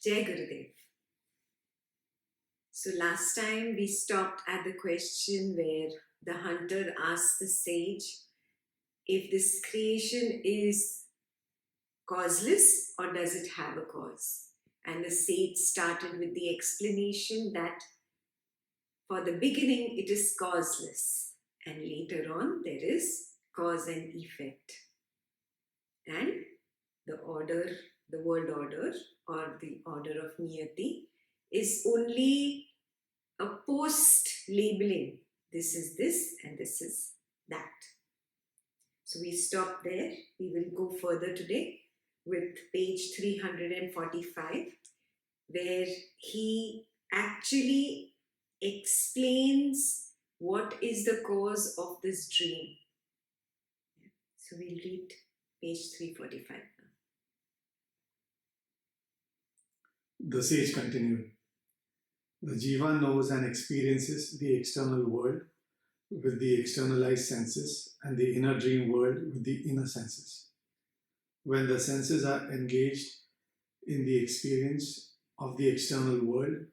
Jai Gurudev. So last time we stopped at the question where the hunter asked the sage if this creation is causeless or does it have a cause? And the sage started with the explanation that for the beginning it is causeless, and later on there is cause and effect. And the order, the world order or the order of Niyati is only a post-labeling. This is this and this is that. So we stop there. We will go further today with page 345, where he actually explains what is the cause of this dream. So we'll read page 345 now. The sage continued. The jiva knows and experiences the external world with the externalized senses and the inner dream world with the inner senses. When the senses are engaged in the experience of the external world,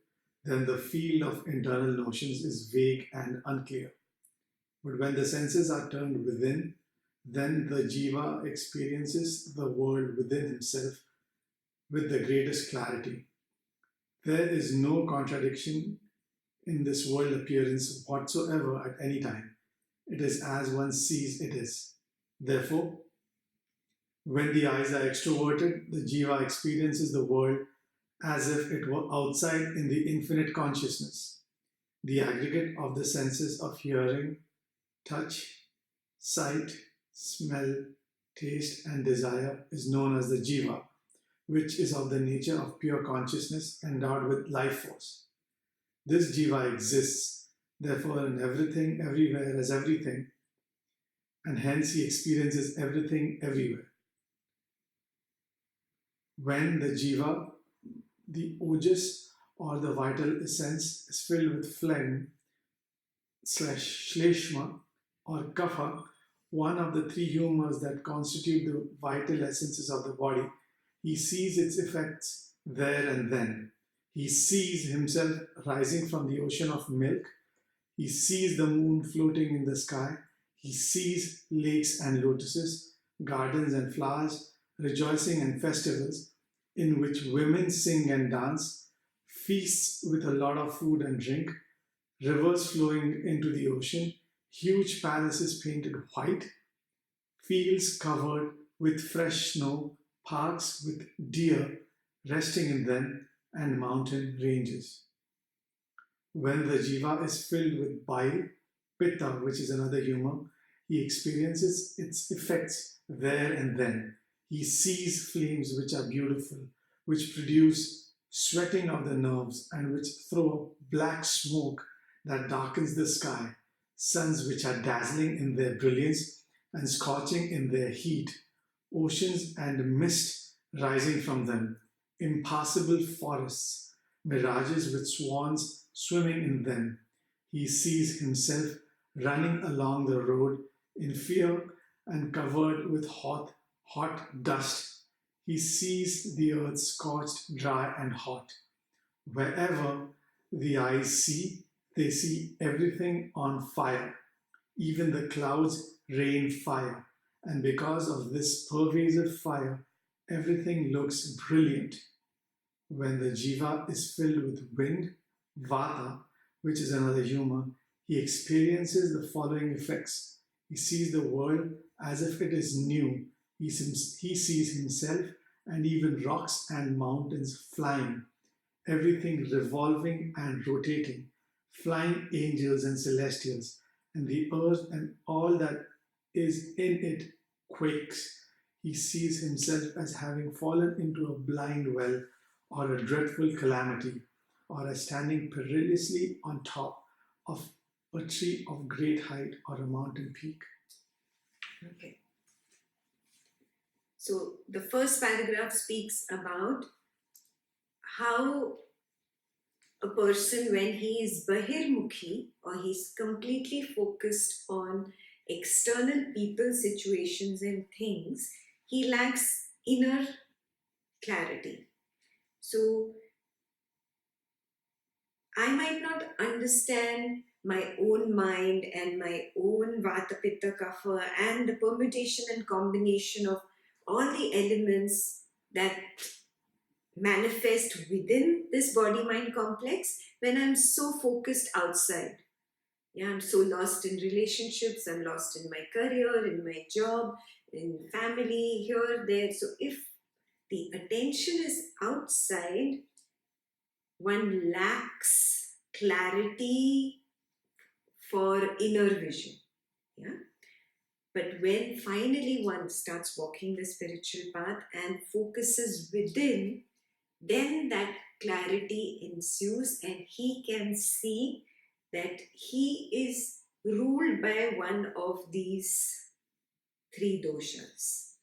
then the field of internal notions is vague and unclear. But when the senses are turned within, then the jiva experiences the world within himself with the greatest clarity. There is no contradiction in this world appearance whatsoever at any time. It is as one sees it is. Therefore, when the eyes are extroverted, the jiva experiences the world as if it were outside in the infinite consciousness. The aggregate of the senses of hearing, touch, sight, smell, taste, and desire is known as the jiva, which is of the nature of pure consciousness endowed with life force. This jiva exists, therefore, in everything, everywhere as everything, and hence he experiences everything everywhere. When the jiva, the ojas or the vital essence, is filled with phlegm / shleshma or kapha, one of the three humors that constitute the vital essences of the body, he sees its effects there and then. He sees himself rising from the ocean of milk. He sees the moon floating in the sky. He sees lakes and lotuses, gardens and flowers, rejoicing and festivals in which women sing and dance, feasts with a lot of food and drink, rivers flowing into the ocean, huge palaces painted white, fields covered with fresh snow, parks with deer resting in them, and mountain ranges. When the jiva is filled with bile, pitta, which is another humor, he experiences its effects there and then. He sees flames which are beautiful, which produce sweating of the nerves and which throw up black smoke that darkens the sky, suns which are dazzling in their brilliance and scorching in their heat, oceans and mist rising from them, impassable forests, mirages with swans swimming in them. He sees himself running along the road in fear and covered with hot dust. He sees the earth scorched, dry, and hot. Wherever the eyes see, they see everything on fire. Even the clouds rain fire. And because of this pervasive fire, everything looks brilliant. When the jiva is filled with wind, vata, which is another humor, he experiences the following effects. He sees the world as if it is new. He sees himself and even rocks and mountains flying, everything revolving and rotating, flying angels and celestials, and the earth and all that is in it quakes. He sees himself as having fallen into a blind well or a dreadful calamity, or as standing perilously on top of a tree of great height or a mountain peak. Okay. So the first paragraph speaks about how a person, when he is bahirmukhi or he's completely focused on external people, situations and things, he lacks inner clarity. So I might not understand my own mind and my own Vata Pitta Kapha and the permutation and combination of all the elements that manifest within this body mind complex when I'm so focused outside. Yeah, I'm so lost in relationships, I'm lost in my career, in my job, in family, here, there. So if the attention is outside, one lacks clarity for inner vision. Yeah. But when finally one starts walking the spiritual path and focuses within, then that clarity ensues and he can see that he is ruled by one of these three doshas.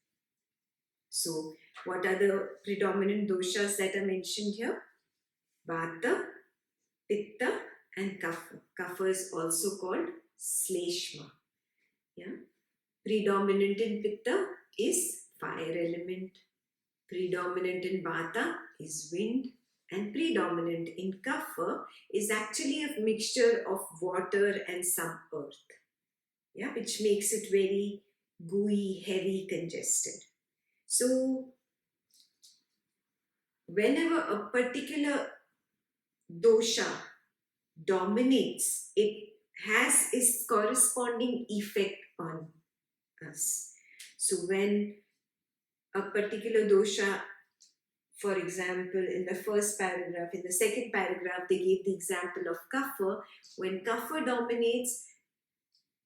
So, what are the predominant doshas that are mentioned here? Vata, Pitta, and Kapha. Kapha is also called Sleshma. Yeah. Predominant in Pitta is fire element. Predominant in Vata is wind. And predominant in Kapha is actually a mixture of water and some earth. Yeah, which makes it very gooey, heavy, congested. So, whenever a particular dosha dominates, it has its corresponding effect on us. So, when a particular dosha, for example, in the first paragraph, in the second paragraph, they gave the example of Kapha. When Kapha dominates,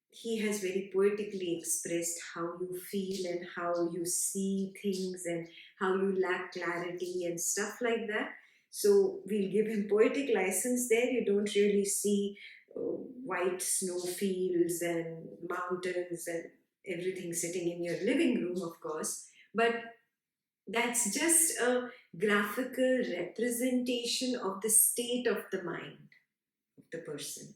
he has very poetically expressed how you feel and how you see things and how you lack clarity and stuff like that. So we'll give him poetic license there. You don't really see white snow fields and mountains and everything sitting in your living room, of course. But that's just a graphical representation of the state of the mind of the person.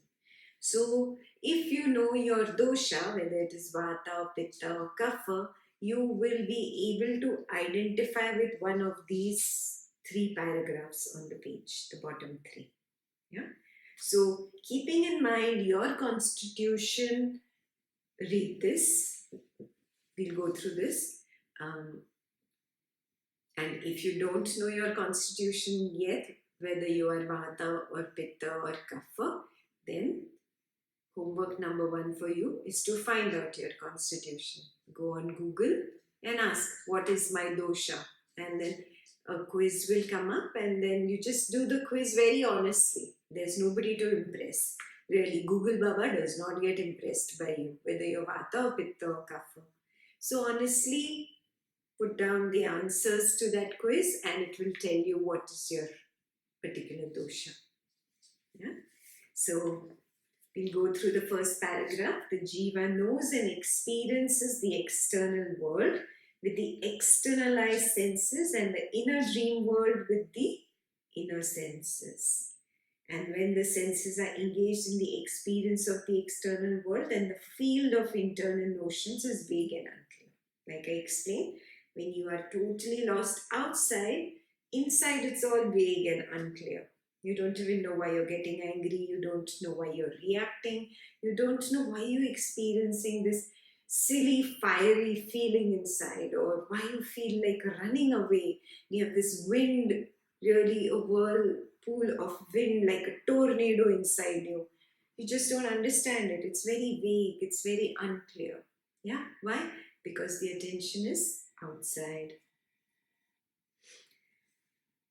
So, if you know your dosha, whether it is Vata, or Pitta, or Kapha, you will be able to identify with one of these three paragraphs on the page, the bottom three. Yeah. So, keeping in mind your constitution, read this. We'll go through this. And if you don't know your constitution yet, whether you are Vata or Pitta or Kapha, then homework number one for you is to find out your constitution. Go on Google and ask, what is my dosha? And then a quiz will come up, and then you just do the quiz very honestly. There's nobody to impress. Really, Google Baba does not get impressed by you, whether you're Vata or Pitta or Kapha. So honestly, put down the answers to that quiz and it will tell you what is your particular dosha. Yeah. So we'll go through the first paragraph. The jiva knows and experiences the external world with the externalized senses and the inner dream world with the inner senses. And when the senses are engaged in the experience of the external world, then the field of internal notions is vague and unclear. Like I explained, when you are totally lost outside, inside it's all vague and unclear. You don't even know why you're getting angry. You don't know why you're reacting. You don't know why you're experiencing this silly, fiery feeling inside, or why you feel like running away. You have this wind, really a whirlpool of wind, like a tornado inside you. You just don't understand it. It's very vague. It's very unclear. Yeah. Why? Because the attention is outside.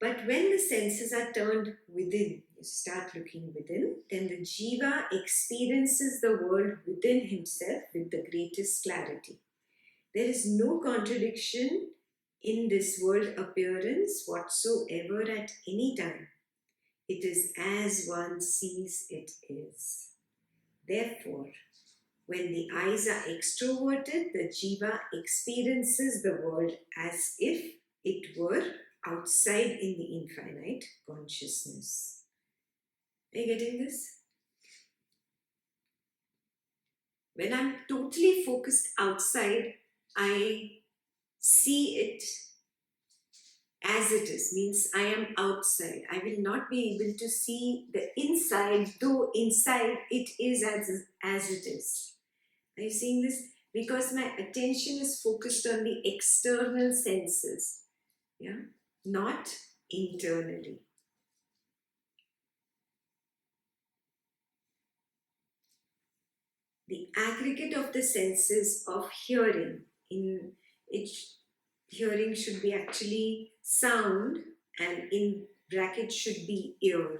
But when the senses are turned within, you start looking within, then the jiva experiences the world within himself with the greatest clarity. There is no contradiction in this world appearance whatsoever at any time. It is as one sees it is. Therefore, when the eyes are extroverted, the jiva experiences the world as if it were outside in the infinite consciousness. Are you getting this? When I'm totally focused outside, I see it As it is means I am outside. I will not be able to see the inside, though inside it is as it is. Are you seeing this? Because my attention is focused on the external senses, yeah, not internally. The aggregate of the senses of hearing, in it, hearing should be actually sound, and in bracket should be ear,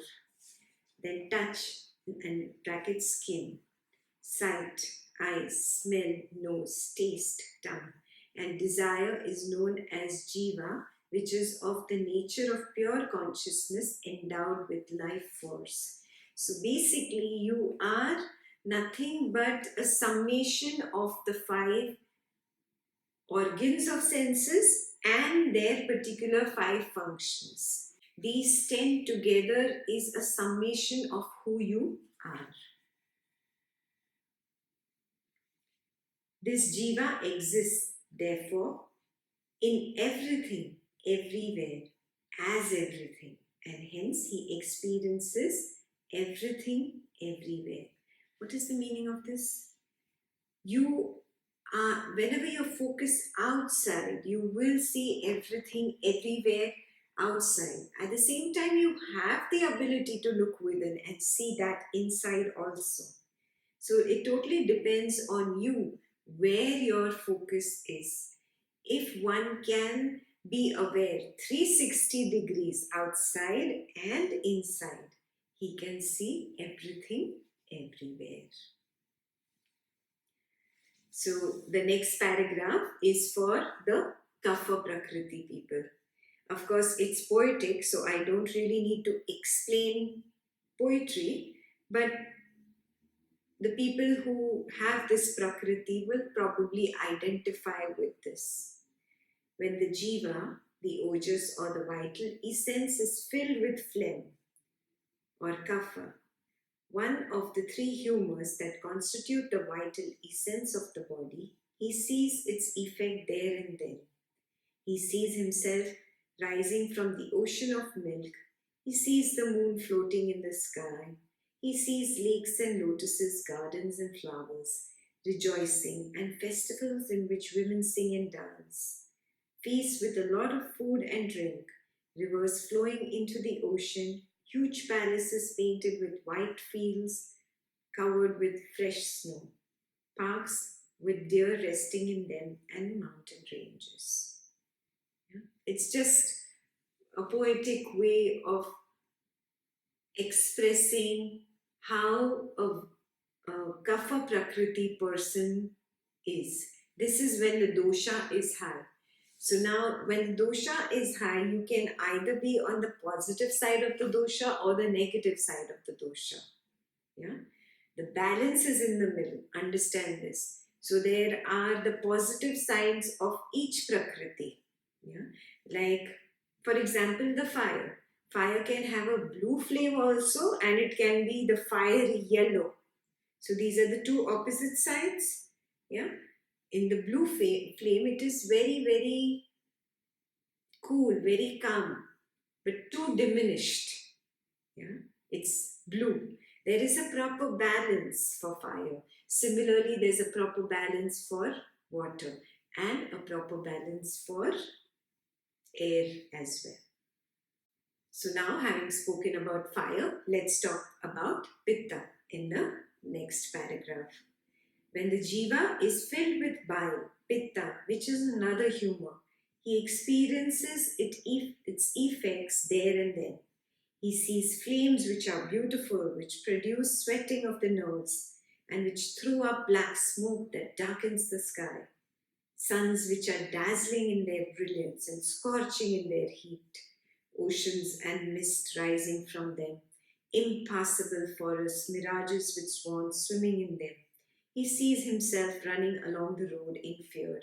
then touch and bracket skin, sight, eyes, smell, nose, taste, tongue, and desire is known as jiva, which is of the nature of pure consciousness endowed with life force. So basically, you are nothing but a summation of the five organs of senses and their particular five functions. These 10 together is a summation of who you are. This jiva exists, therefore, in everything, everywhere, as everything, and hence he experiences everything, everywhere. What is the meaning of this? You are, whenever you focus outside, you will see everything, everywhere, outside. At the same time, you have the ability to look within and see that inside also. So it totally depends on you where your focus is. If one can be aware 360 degrees outside and inside, he can see everything everywhere. So the next paragraph is for the Kapha Prakriti people. Of course, it's poetic, so I don't really need to explain poetry, but the people who have this Prakriti will probably identify with this. When the jiva, the ojas or the vital essence, is filled with phlegm or kapha, one of the three humors that constitute the vital essence of the body, he sees its effect there and then. He sees himself rising from the ocean of milk. He sees the moon floating in the sky. He sees lakes and lotuses, gardens and flowers, rejoicing, and festivals in which women sing and dance. Feasts with a lot of food and drink, rivers flowing into the ocean, huge palaces painted with white fields covered with fresh snow, parks with deer resting in them, and mountain ranges. Yeah? It's just a poetic way of expressing how a Kapha Prakriti person is. This is when the dosha is high. So now, when the dosha is high, you can either be on the positive side of the dosha or the negative side of the dosha. Yeah, the balance is in the middle. Understand this. So there are the positive sides of each prakriti. Yeah, like for example, the fire. Fire can have a blue flame also, and it can be the fiery yellow. So these are the two opposite sides. Yeah, in the blue flame, it is very, very cool, very calm, but too diminished. Yeah, it's blue. There is a proper balance for fire. Similarly, there's a proper balance for water and a proper balance for air as well. So now, having spoken about fire, let's talk about pitta in the next paragraph. When the jiva is filled with bile, pitta, which is another humor, he experiences its effects there and then. He sees flames which are beautiful, which produce sweating of the nose, and which throw up black smoke that darkens the sky. Suns which are dazzling in their brilliance and scorching in their heat. Oceans and mist rising from them. Impassable forests, mirages with swans swimming in them. He sees himself running along the road in fear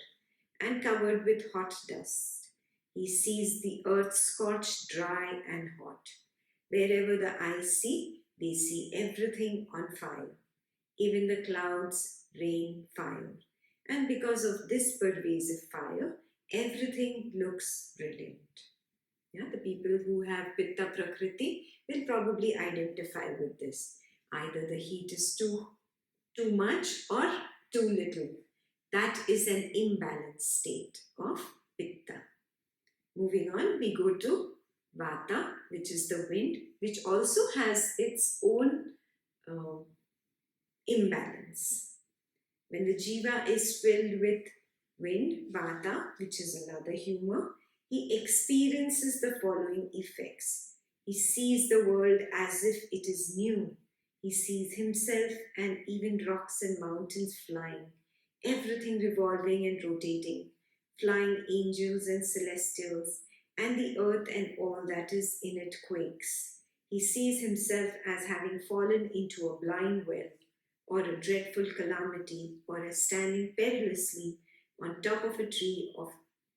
and covered with hot dust. He sees the earth scorched dry and hot. Wherever the eyes see, they see everything on fire. Even the clouds rain fire. And because of this pervasive fire, everything looks brilliant. Yeah, the people who have Pitta Prakriti will probably identify with this. Either the heat is too much or too little. That is an imbalanced state of Pitta. Moving on, we go to Vata, which is the wind, which also has its own uh, imbalance. When the jiva is filled with wind, Vata, which is another humor, he experiences the following effects. He sees the world as if it is new. He sees himself and even rocks and mountains flying, everything revolving and rotating, flying angels and celestials, and the earth and all that is in it quakes. He sees himself as having fallen into a blind well, or a dreadful calamity, or as standing perilously on top of a tree of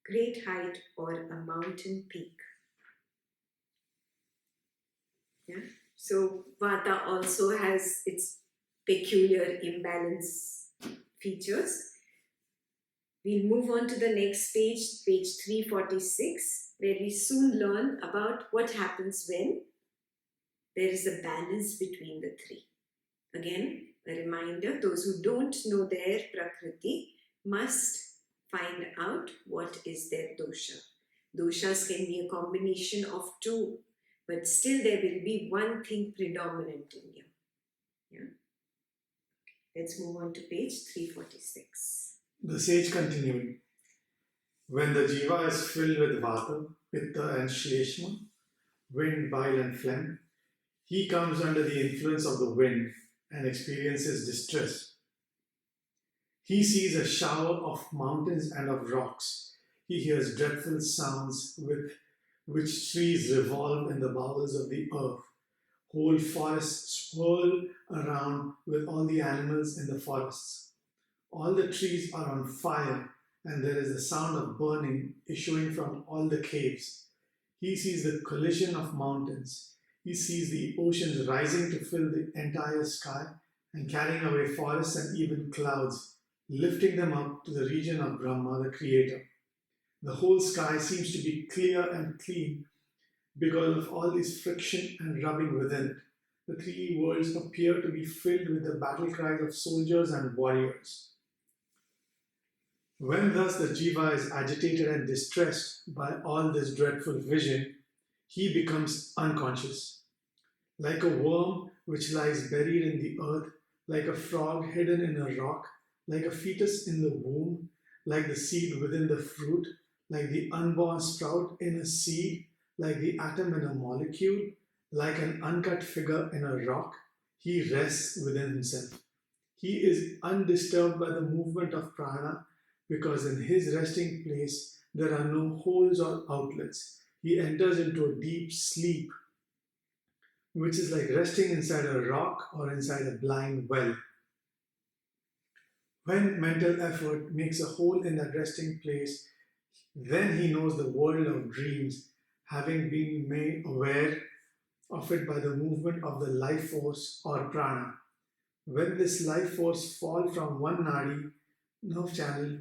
great height or a mountain peak. Yeah. So Vata also has its peculiar imbalance features. We'll move on to the next page, page 346, where we soon learn about what happens when there is a balance between the three. Again, a reminder, those who don't know their Prakriti must find out what is their dosha. Doshas can be a combination of two, but still there will be one thing predominant in you. Yeah. Let's move on to page 346. The sage continued, when the jiva is filled with vata, pitta and shleshma, wind, bile and phlegm, he comes under the influence of the wind and experiences distress. He sees a shower of mountains and of rocks. He hears dreadful sounds with which trees revolve in the bowels of the earth. Whole forests swirl around with all the animals in the forests. All the trees are on fire, and there is the sound of burning issuing from all the caves. He sees the collision of mountains. He sees the oceans rising to fill the entire sky and carrying away forests and even clouds, lifting them up to the region of Brahma, the Creator. The whole sky seems to be clear and clean because of all this friction and rubbing within it. The three worlds appear to be filled with the battle cries of soldiers and warriors. When thus the jiva is agitated and distressed by all this dreadful vision, he becomes unconscious. Like a worm which lies buried in the earth, like a frog hidden in a rock, like a fetus in the womb, like the seed within the fruit, like the unborn sprout in a seed, like the atom in a molecule, like an uncut figure in a rock, he rests within himself. He is undisturbed by the movement of prana because in his resting place there are no holes or outlets. He enters into a deep sleep, which is like resting inside a rock or inside a blind well. When mental effort makes a hole in that resting place, then he knows the world of dreams, having been made aware of it by the movement of the life force or prana. When this life force falls from one nadi nerve channel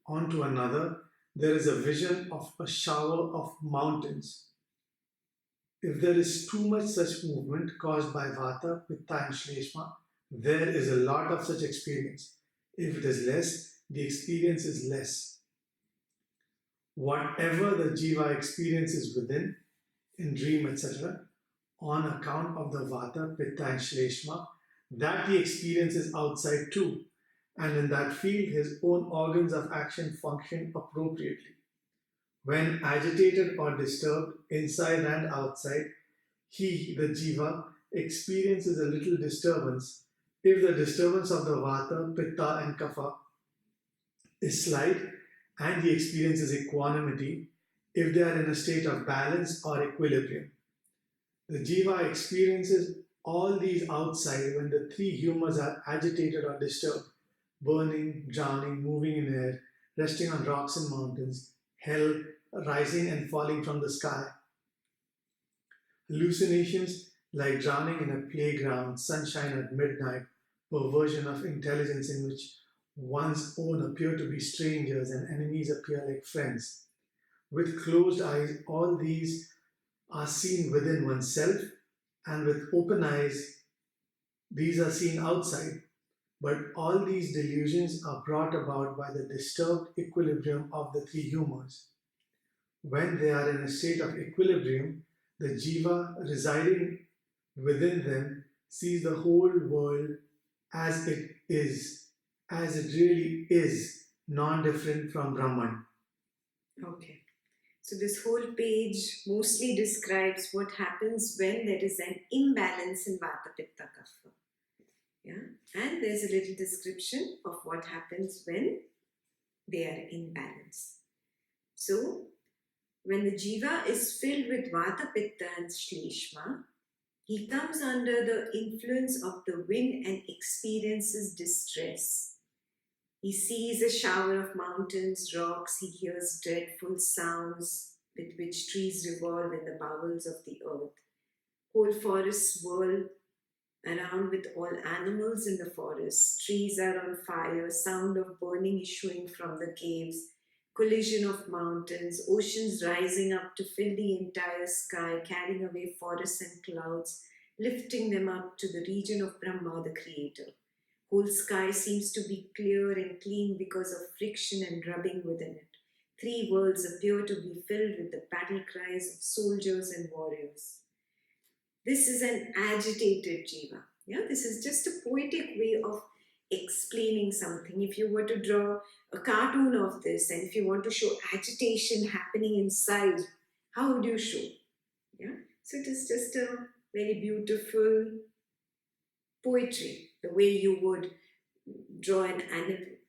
onto another, there is a vision of a shower of mountains. If there is too much such movement caused by vata, pitta and shleshma, there is a lot of such experience. If it is less, the experience is less. Whatever the jiva experiences within, in dream, etc., on account of the vata, pitta and shleshma, that he experiences outside too, and in that field his own organs of action function appropriately. When agitated or disturbed, inside and outside, he, the jiva, experiences a little disturbance. If the disturbance of the vata, pitta, and kapha is slight, and he experiences equanimity, if they are in a state of balance or equilibrium. The jiva experiences all these outside when the three humors are agitated or disturbed: burning, drowning, moving in air, resting on rocks and mountains, hell, rising and falling from the sky. Hallucinations like drowning in a playground, sunshine at midnight, perversion of intelligence in which one's own appear to be strangers and enemies appear like friends. With closed eyes, all these are seen within oneself, and with open eyes, these are seen outside. But all these delusions are brought about by the disturbed equilibrium of the three humors. When they are in a state of equilibrium, the jiva residing within them sees the whole world as as it really is, non different from Brahman. Okay. So this whole page mostly describes what happens when there is an imbalance in Vata Pitta Kapha. Yeah. And there's a little description of what happens when they are in balance. So when the jiva is filled with Vata Pitta and Shleshma, he comes under the influence of the wind and experiences distress. He sees a shower of mountains, rocks, he hears dreadful sounds with which trees revolve in the bowels of the earth. Whole forests whirl around with all animals in the forest. Trees are on fire, sound of burning issuing from the caves, collision of mountains, oceans rising up to fill the entire sky, carrying away forests and clouds, lifting them up to the region of Brahma, the Creator. Whole sky seems to be clear and clean because of friction and rubbing within it. Three worlds appear to be filled with the battle cries of soldiers and warriors. This is an agitated jiva. Yeah, this is just a poetic way of explaining something. If you were to draw a cartoon of this and if you want to show agitation happening inside, how would you show? Yeah, so it is just a very beautiful poetry, the way you would draw an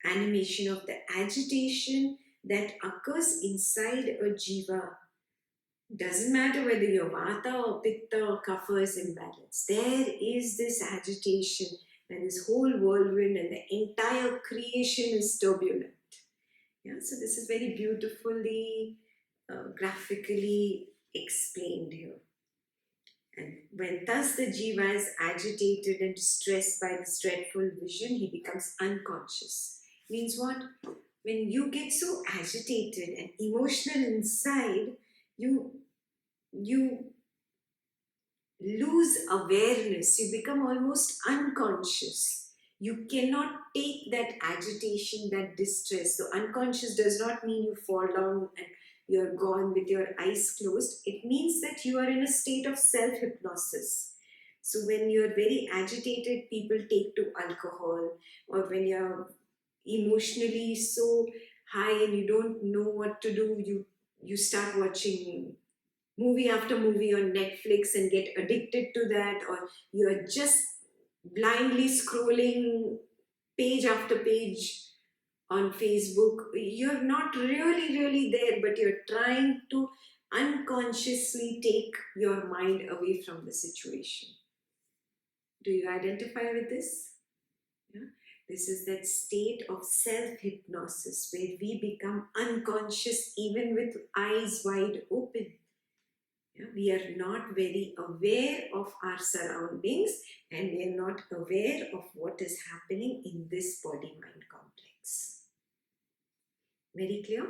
animation of the agitation that occurs inside a jiva. Doesn't matter whether you're vata or pitta or kapha is imbalanced. There is this agitation and this whole whirlwind and the entire creation is turbulent. Yeah, so this is very beautifully, graphically explained here. And when thus the jiva is agitated and distressed by this dreadful vision, he becomes unconscious. Means what? When you get so agitated and emotional inside, you lose awareness, you become almost unconscious. You cannot take that agitation, that distress. So unconscious does not mean you fall down and you're gone with your eyes closed. It means that you are in a state of self-hypnosis. So when you're very agitated, people take to alcohol, or when you're emotionally so high and you don't know what to do, you start watching movie after movie on Netflix and get addicted to that, or you're just blindly scrolling page after page on Facebook. You're not really there, but you're trying to unconsciously take your mind away from the situation. Do you identify with this? Yeah? This is that state of self-hypnosis where we become unconscious even with eyes wide open. Yeah, we are not very aware of our surroundings and we are not aware of what is happening in this body-mind complex. Very clear?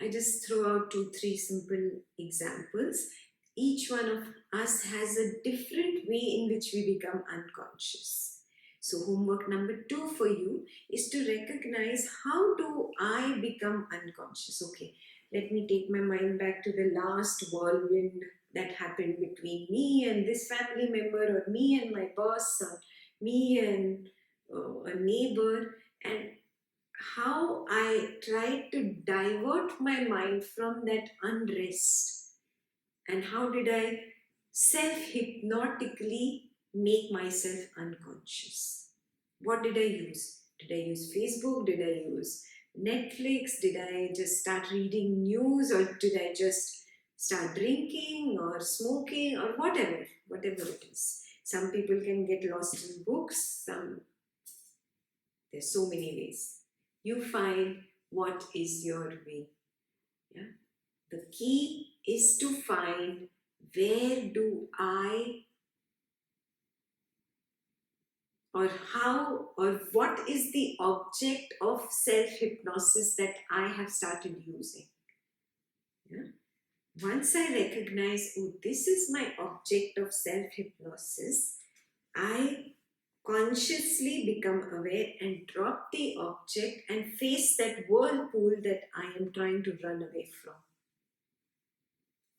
I just throw out 2-3 simple examples. Each one of us has a different way in which we become unconscious. So homework number 2 for you is to recognize, how do I become unconscious? Okay, let me take my mind back to the last whirlwind that happened between me and this family member, or me and my boss, or me and a neighbor, and how I tried to divert my mind from that unrest, and how did I self-hypnotically make myself unconscious. What did I use? Did I use Facebook? Did I use Netflix? Did I just start reading news, or did I just start drinking or smoking or whatever it is? Some people can get lost in books. There's so many ways. You find what is your way. Yeah? The key is to find, where do I, or how, or what is the object of self-hypnosis that I have started using. Yeah? Once I recognize, oh, this is my object of self-hypnosis, I consciously become aware and drop the object and face that whirlpool that I am trying to run away from.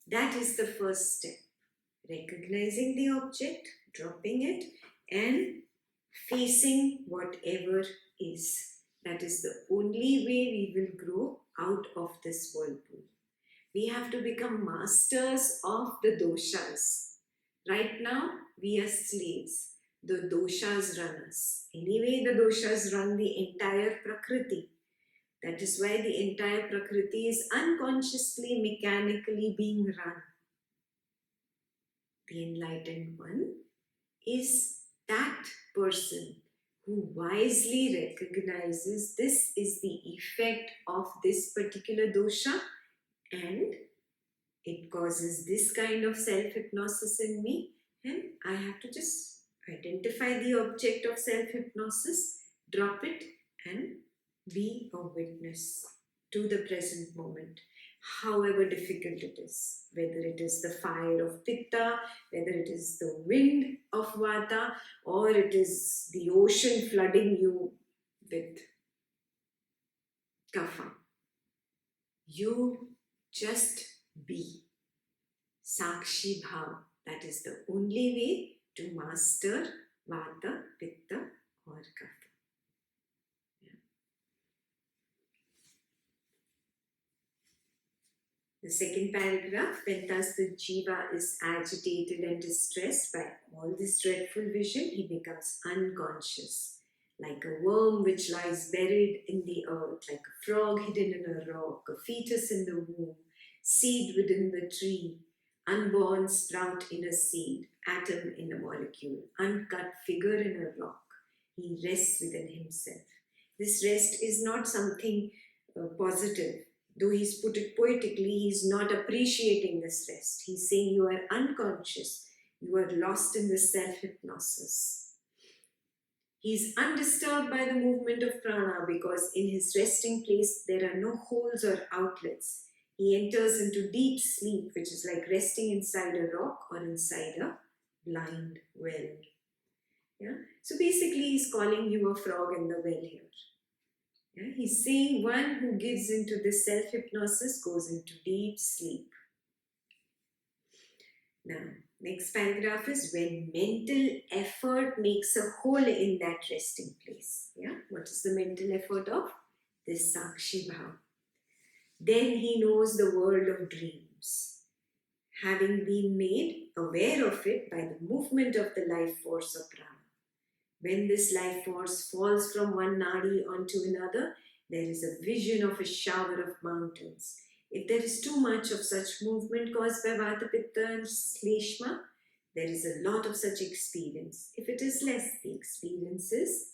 That is the first step. Recognizing the object, dropping it, and facing whatever is. That is the only way we will grow out of this whirlpool. We have to become masters of the doshas. Right now, we are slaves. The doshas run us. Anyway, the doshas run the entire Prakriti. That is why the entire Prakriti is unconsciously, mechanically being run. The enlightened one is that person who wisely recognizes this is the effect of this particular dosha and it causes this kind of self-hypnosis in me, and I have to just identify the object of self-hypnosis, drop it, and be a witness to the present moment, however difficult it is, whether it is the fire of pitta, whether it is the wind of vata, or it is the ocean flooding you with kapha. You just be. Sakshi bhav. That is the only way to master vata, pitta, or kapha. The second paragraph, when thus the jiva is agitated and distressed by all this dreadful vision, he becomes unconscious, like a worm which lies buried in the earth, like a frog hidden in a rock, a fetus in the womb, seed within the tree, unborn sprout in a seed, atom in a molecule, uncut figure in a rock. He rests within himself. This rest is not something positive. Though he's put it poetically, he's not appreciating this rest. He's saying you are unconscious. You are lost in this self-hypnosis. He's undisturbed by the movement of prana because in his resting place there are no holes or outlets. He enters into deep sleep, which is like resting inside a rock or inside a blind well. Yeah? So basically he's calling you a frog in the well here. Yeah? He's saying one who gives into this self-hypnosis goes into deep sleep. Now, next paragraph is when mental effort makes a hole in that resting place. Yeah? What is the mental effort of? This Sakshi Bhav. Then he knows the world of dreams, having been made aware of it by the movement of the life force of prana. When this life force falls from one nadi onto another, there is a vision of a shower of mountains. If there is too much of such movement caused by vata, pitta and shleshma, there is a lot of such experience. If it is less, the experience is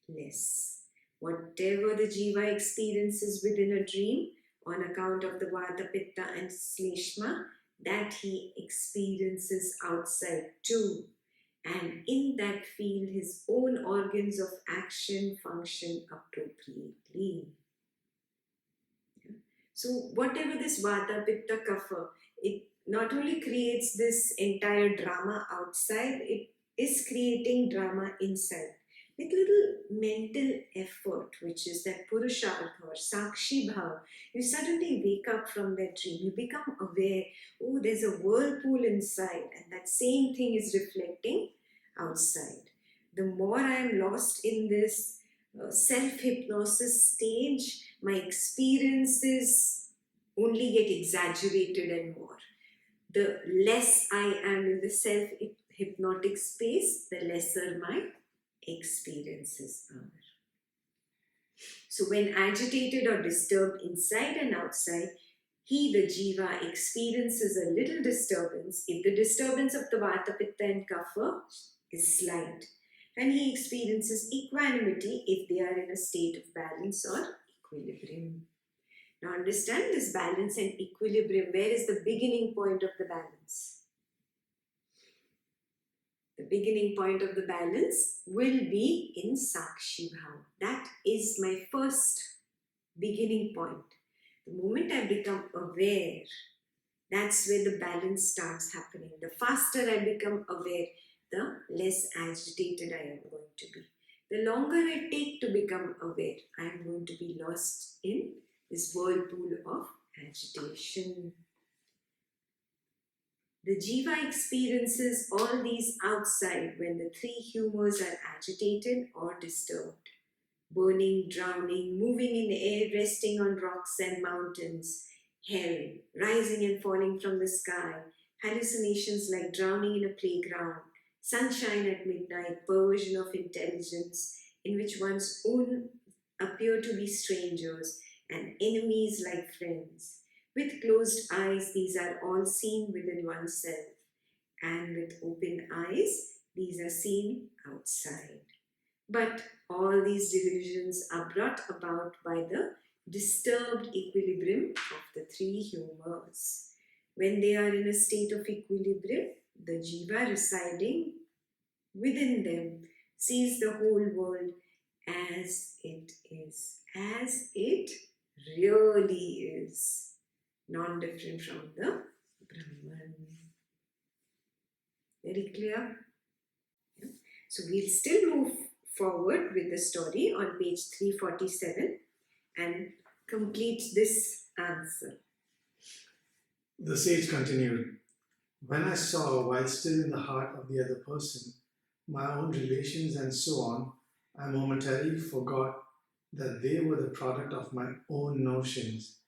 less. Whatever the jiva experiences within a dream on account of the vata, pitta and shleshma, that he experiences outside too. And in that field, his own organs of action function appropriately. So whatever this vata, pitta, kapha, it not only creates this entire drama outside, it is creating drama inside. With little mental effort, which is that purushartha or sakshi bhav, you suddenly wake up from that dream. You become aware, oh, there's a whirlpool inside, and that same thing is reflecting outside. The more I am lost in this self-hypnosis stage, my experiences only get exaggerated and more. The less I am in the self-hypnotic space, the lesser my experiences are. So when agitated or disturbed inside and outside, he, the jiva, experiences a little disturbance if the disturbance of the vata, pitta and kapha is slight. And he experiences equanimity if they are in a state of balance or equilibrium. Now understand this balance and equilibrium. Where is the beginning point of the balance? The beginning point of the balance will be in Sakshi Bhav. That is my first beginning point. The moment I become aware That's where the balance starts happening. The faster I become aware, the less agitated I am going to be. The longer I take to become aware, I am going to be lost in this whirlpool of agitation. The jiva experiences all these outside when the three humors are agitated or disturbed. Burning, drowning, moving in air, resting on rocks and mountains, hell, rising and falling from the sky, hallucinations like drowning in a playground, sunshine at midnight, perversion of intelligence, in which one's own appear to be strangers and enemies like friends. With closed eyes, these are all seen within oneself, and with open eyes, these are seen outside. But all these delusions are brought about by the disturbed equilibrium of the three humors. When they are in a state of equilibrium, the jiva residing within them sees the whole world as it is, as it really is, non different from the Brahman. Very clear? So we'll still move forward with the story on page 347 and complete this answer. The sage continued, when I saw, while still in the heart of the other person, my own relations and so on, I momentarily forgot that they were the product of my own notions,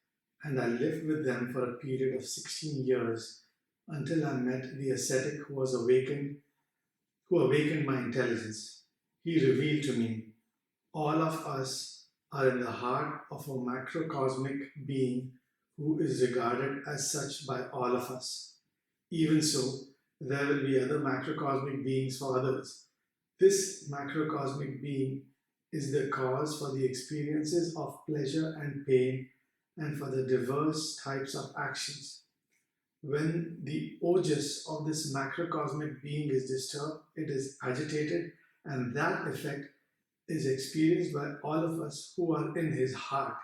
and I lived with them for a period of 16 years until I met the ascetic who awakened my intelligence. He revealed to me, all of us are in the heart of a macrocosmic being who is regarded as such by all of us. Even so, there will be other macrocosmic beings for others. This macrocosmic being is the cause for the experiences of pleasure and pain and for the diverse types of actions. When the ojas of this macrocosmic being is disturbed, it is agitated, and that effect is experienced by all of us who are in his heart.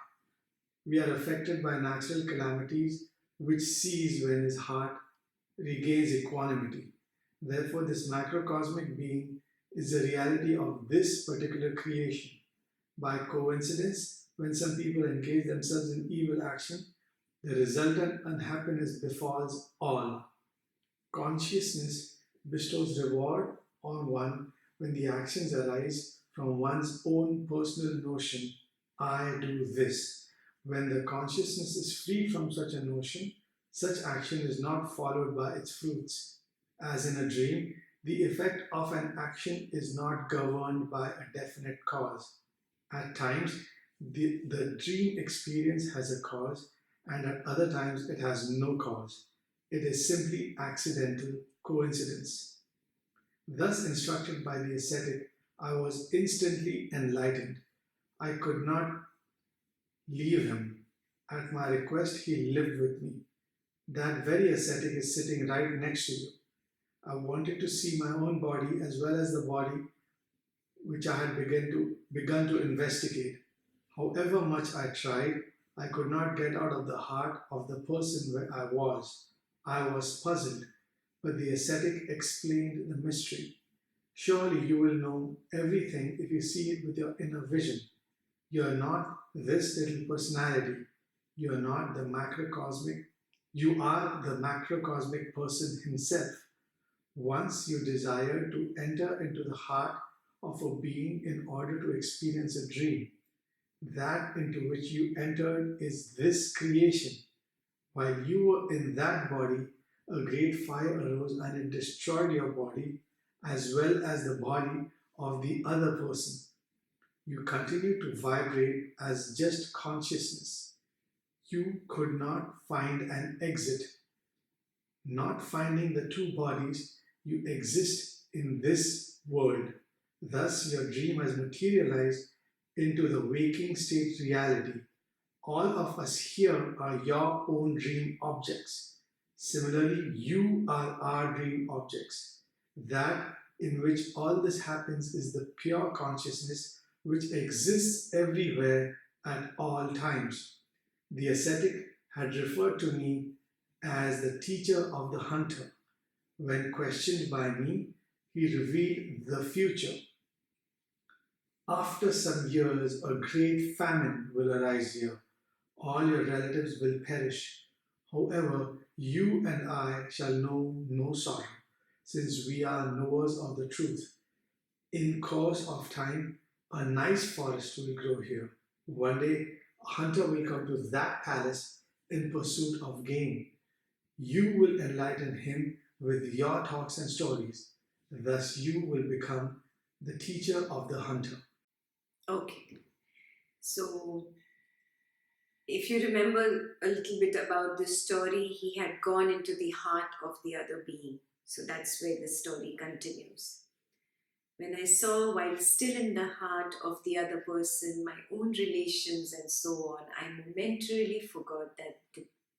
We are affected by natural calamities which cease when his heart regains equanimity. Therefore, this macrocosmic being is the reality of this particular creation. By coincidence, when some people engage themselves in evil action, the resultant unhappiness befalls all. Consciousness bestows reward on one when the actions arise from one's own personal notion, I do this. When the consciousness is free from such a notion, such action is not followed by its fruits. As in a dream, the effect of an action is not governed by a definite cause. At times, the dream experience has a cause, and at other times, it has no cause. It is simply accidental coincidence. Thus instructed by the ascetic, I was instantly enlightened. I could not leave him. At my request, he lived with me. That very ascetic is sitting right next to you. I wanted to see my own body as well as the body which I had begun to investigate. However much I tried, I could not get out of the heart of the person where I was. I was puzzled, but the ascetic explained the mystery. Surely you will know everything if you see it with your inner vision. You are not this little personality. You are not the macrocosmic. You are the macrocosmic person himself. Once you desire to enter into the heart of a being in order to experience a dream, that into which you entered is this creation. While you were in that body, a great fire arose and it destroyed your body as well as the body of the other person. You continue to vibrate as just consciousness. You could not find an exit. Not finding the two bodies, you exist in this world. Thus, your dream has materialized into the waking state reality. All of us here are your own dream objects. Similarly, you are our dream objects. That in which all this happens is the pure consciousness which exists everywhere at all times. The ascetic had referred to me as the teacher of the hunter. When questioned by me, he revealed the future. After some years, a great famine will arise here. All your relatives will perish. However, you and I shall know no sorrow, since we are knowers of the truth. In course of time, a nice forest will grow here. One day, a hunter will come to that palace in pursuit of game. You will enlighten him with your thoughts and stories. Thus, you will become the teacher of the hunter. Okay. So, if you remember a little bit about this story, he had gone into the heart of the other being. So, that's where the story continues. When I saw, while still in the heart of the other person, my own relations and so on, I momentarily forgot that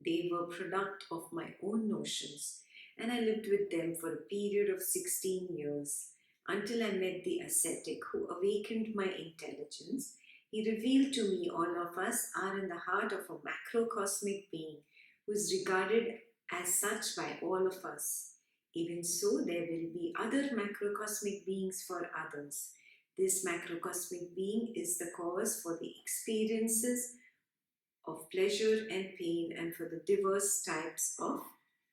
they were product of my own notions, and I lived with them for a period of 16 years until I met the ascetic who awakened my intelligence. He revealed to me all of us are in the heart of a macrocosmic being who is regarded as such by all of us. Even so, there will be other macrocosmic beings for others. This macrocosmic being is the cause for the experiences of pleasure and pain and for the diverse types of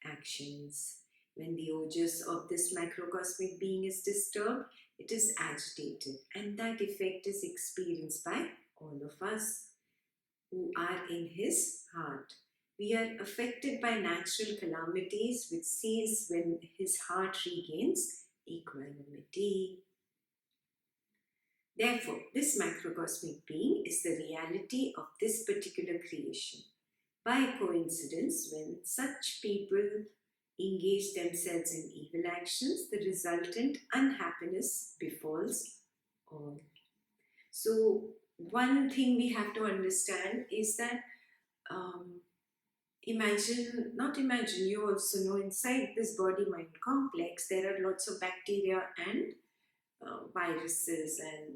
actions. When the ojas of this macrocosmic being is disturbed, it is agitated, and that effect is experienced by all of us who are in his heart. We are affected by natural calamities, which cease when his heart regains equanimity. Therefore, this macrocosmic being is the reality of this particular creation. By coincidence, when such people engage themselves in evil actions, the resultant unhappiness befalls all. So, one thing we have to understand is that you also know inside this body mind complex, there are lots of bacteria and viruses and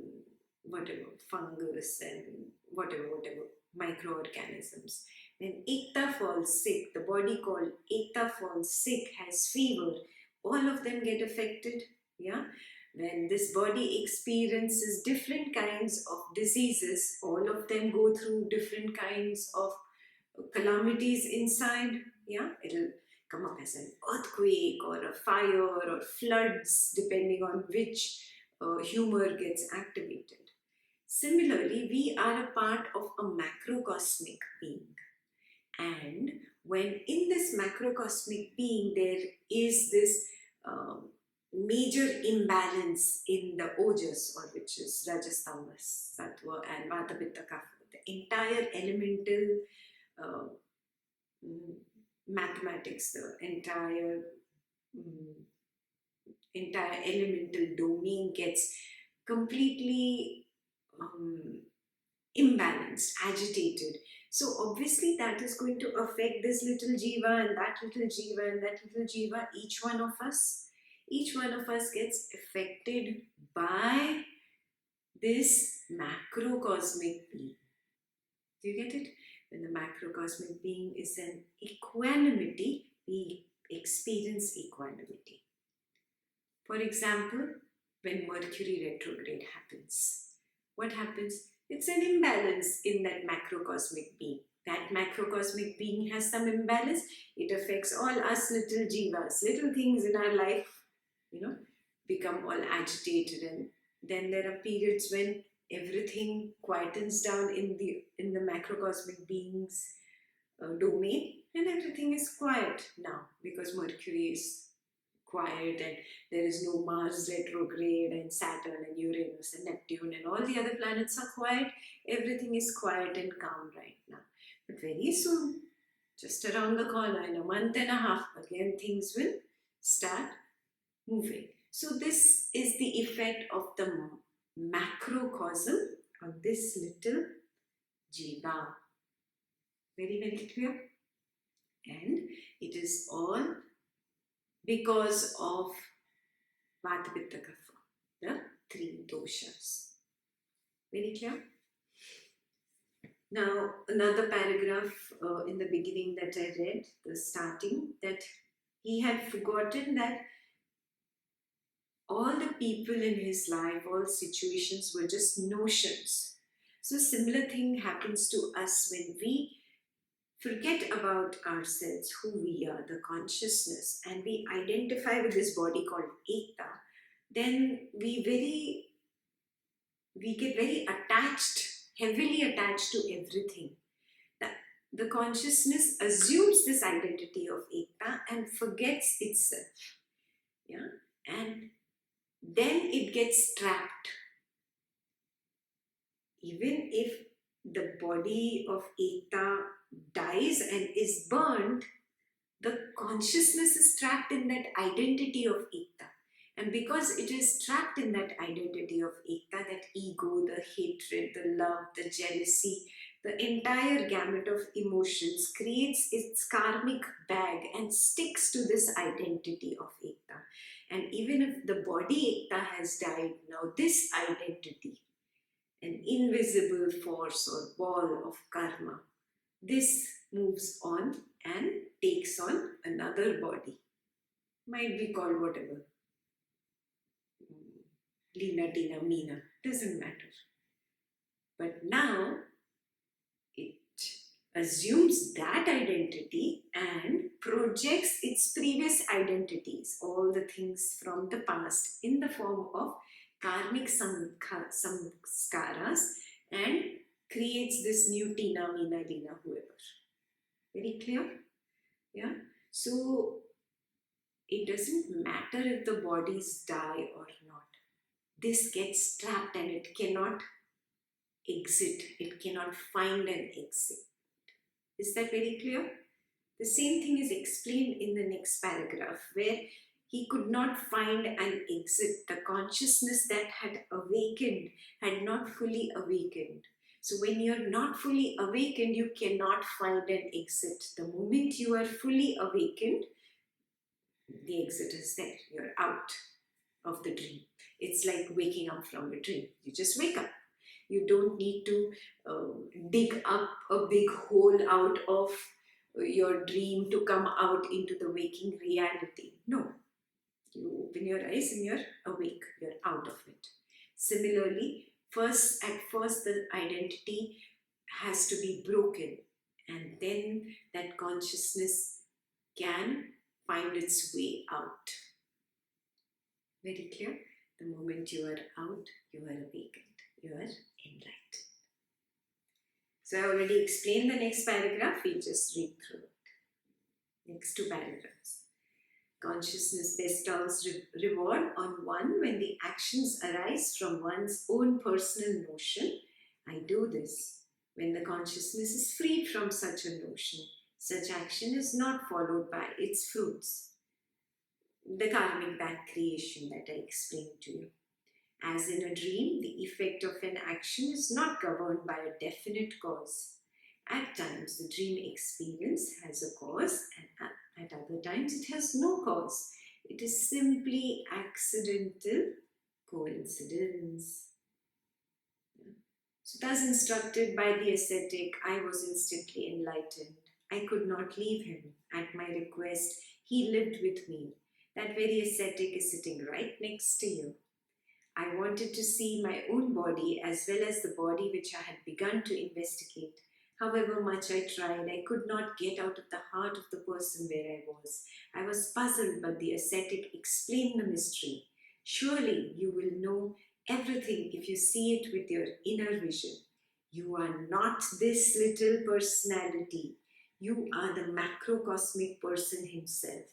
whatever, fungus and whatever, microorganisms. When Ekta falls sick, the body called Ekta falls sick, has fever, all of them get affected. Yeah. When this body experiences different kinds of diseases, all of them go through different kinds of calamities inside. Yeah, it'll come up as an earthquake or a fire or floods, depending on which humor gets activated. Similarly, we are a part of a macrocosmic being. And when in this macrocosmic being there is this major imbalance in the ojas, or which is rajas, tamas, sattva, and vata, pitta, kapha, the entire elemental uh, mathematics, the mm, entire elemental domain gets completely imbalanced, agitated. So obviously that is going to affect this little jiva and that little jiva and that little jiva. Each one of us gets affected by this macrocosmic being. Do you get it? When the macrocosmic being is in equanimity, we experience equanimity. For example, when Mercury retrograde happens, what happens? It's an imbalance in that macrocosmic being. That macrocosmic being has some imbalance. It affects all us little jivas, little things in our life, become all agitated, and then there are periods when everything quietens down in the macrocosmic being's domain, and everything is quiet now because Mercury is quiet and there is no Mars retrograde and Saturn and Uranus and Neptune and all the other planets are quiet. Everything is quiet and calm right now. But very soon, just around the corner, in a month and a half, again things will start moving. So this is the effect of the macrocosm on this little jiva. Very, very clear? And it is all because of Vata, Pitta, Kapha, the three doshas. Very clear? Now, another paragraph in the beginning that I read, the starting, that he had forgotten that all the people in his life, all situations were just notions. So, similar thing happens to us when we forget about ourselves, who we are, the consciousness, and we identify with this body called Ekta. Then we get very attached, heavily attached to everything. The, the consciousness assumes this identity of Ekta and forgets itself. Yeah, and then it gets trapped. Even if the body of Ekta dies and is burned, the consciousness is trapped in that identity of Ekta. And because it is trapped in that identity of Ekta, that ego, the hatred, the love, the jealousy, the entire gamut of emotions creates its karmic bag and sticks to this identity of Ekta. And even if the body Ekta has died, now this identity, an invisible force or ball of karma, this moves on and takes on another body. Might be called whatever. Lina, Tina, Meena. Doesn't matter. But now it assumes that identity and projects its previous identities, all the things from the past, in the form of karmic samskaras, and creates this new Tina, Meena, Lina, whoever. Very clear? Yeah. So it doesn't matter if the bodies die or not. This gets trapped and it cannot exit. It cannot find an exit. Is that very clear? The same thing is explained in the next paragraph, where he could not find an exit. The consciousness that had awakened had not fully awakened. So when you're not fully awakened, you cannot find an exit. The moment you are fully awakened, the exit is there. You're out of the dream. It's like waking up from a dream. You just wake up. You don't need to dig up a big hole out of your dream to come out into the waking reality. No. You open your eyes and you're awake. You're out of it. Similarly, at first the identity has to be broken, and then that consciousness can find its way out. Very clear? The moment you are out, you are awakened, you are enlightened. So I already explained the next paragraph, we'll just read through it. Next two paragraphs. Consciousness bestows reward on one when the actions arise from one's own personal notion. I do this. When the consciousness is freed from such a notion, such action is not followed by its fruits. The karmic back creation that I explained to you. As in a dream, the effect of an action is not governed by a definite cause. At times, the dream experience has a cause, and at other times, it has no cause. It is simply accidental coincidence. So, thus instructed by the ascetic, I was instantly enlightened. I could not leave him. At my request, he lived with me. That very ascetic is sitting right next to you. I wanted to see my own body as well as the body which I had begun to investigate. However much I tried, I could not get out of the heart of the person where I was. I was puzzled, but the ascetic explained the mystery. Surely you will know everything if you see it with your inner vision. You are not this little personality. You are the macrocosmic person himself.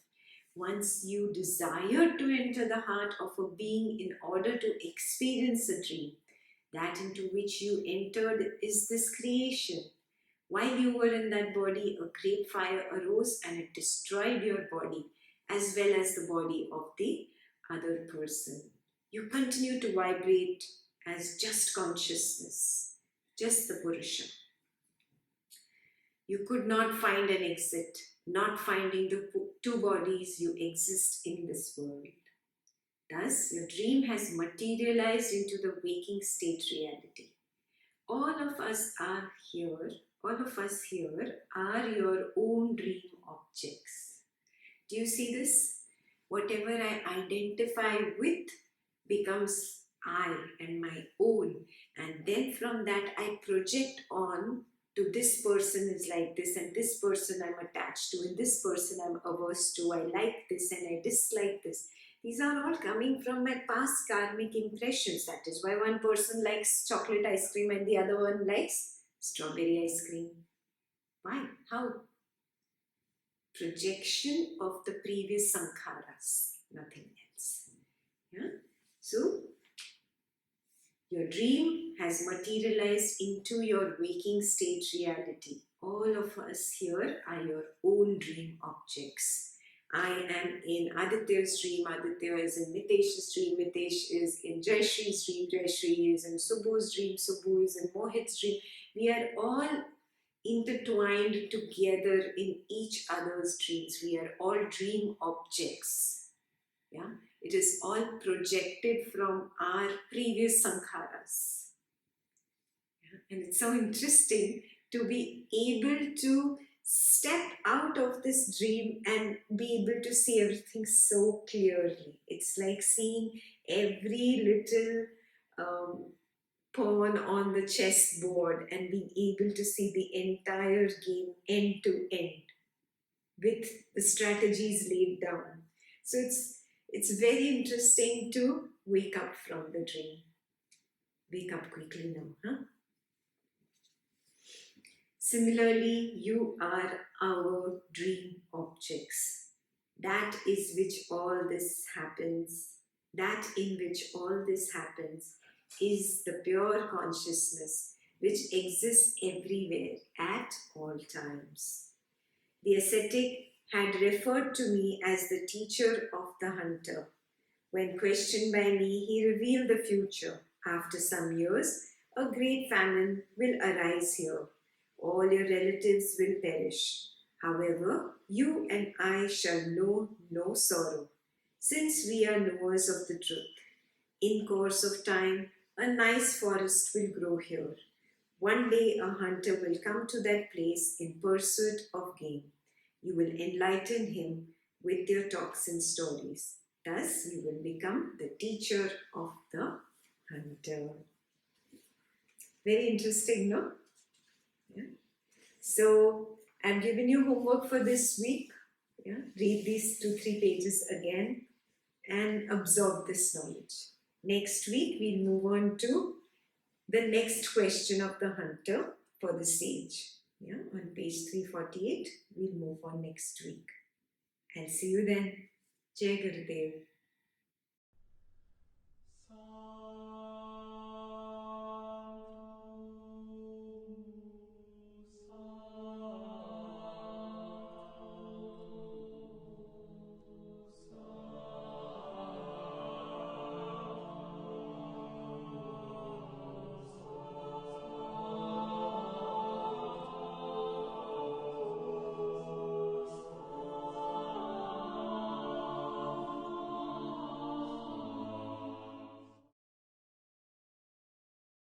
Once you desire to enter the heart of a being in order to experience a dream, that into which you entered is this creation. While you were in that body, a great fire arose and it destroyed your body as well as the body of the other person. You continue to vibrate as just consciousness, just the Purusha. You could not find an exit, not finding the two bodies you exist in this world. Thus, your dream has materialized into the waking state reality. all of us are here, all of us here are your own dream objects. Do you see this? Whatever I identify with becomes I and my own. And then from that, I project on to this person is like this, and this person I'm attached to, and this person I'm averse to. I like this and I dislike this. These are all coming from my past karmic impressions. That is why one person likes chocolate ice cream and the other one likes strawberry ice cream. Why? How? Projection of the previous sankharas, nothing else. Yeah? So, your dream has materialized into your waking state reality. All of us here are your own dream objects. I am in Aditya's dream, Aditya is in Mitesh's dream, Mitesh is in Jayashree's dream, Jayashree is in Subhu's dream, Subhu is in Mohit's dream. We are all intertwined together in each other's dreams. We are all dream objects. Yeah, it is all projected from our previous sankharas. Yeah? And it's so interesting to be able to step out of this dream and be able to see everything so clearly. It's like seeing every little pawn on the chessboard and being able to see the entire game end to end with the strategies laid down. So it's very interesting to wake up from the dream. Wake up quickly now, huh? Similarly, you are our dream objects. That is which all this happens. That in which all this happens is the pure consciousness which exists everywhere at all times. The ascetic had referred to me as the teacher of the hunter. When questioned by me, he revealed the future. After some years, a great famine will arise here. All your relatives will perish. However, you and I shall know no sorrow, since we are knowers of the truth. In course of time, a nice forest will grow here. One day a hunter will come to that place in pursuit of game. You will enlighten him with your talks and stories. Thus, you will become the teacher of the hunter. Very interesting, no? Yeah. So, I've given you homework for this week. Yeah. Read these 2-3 pages again and absorb this knowledge. Next week, we'll move on to the next question of the hunter for the sage. Yeah, on page 348, we'll move on next week. I'll see you then. Jai Gurudev.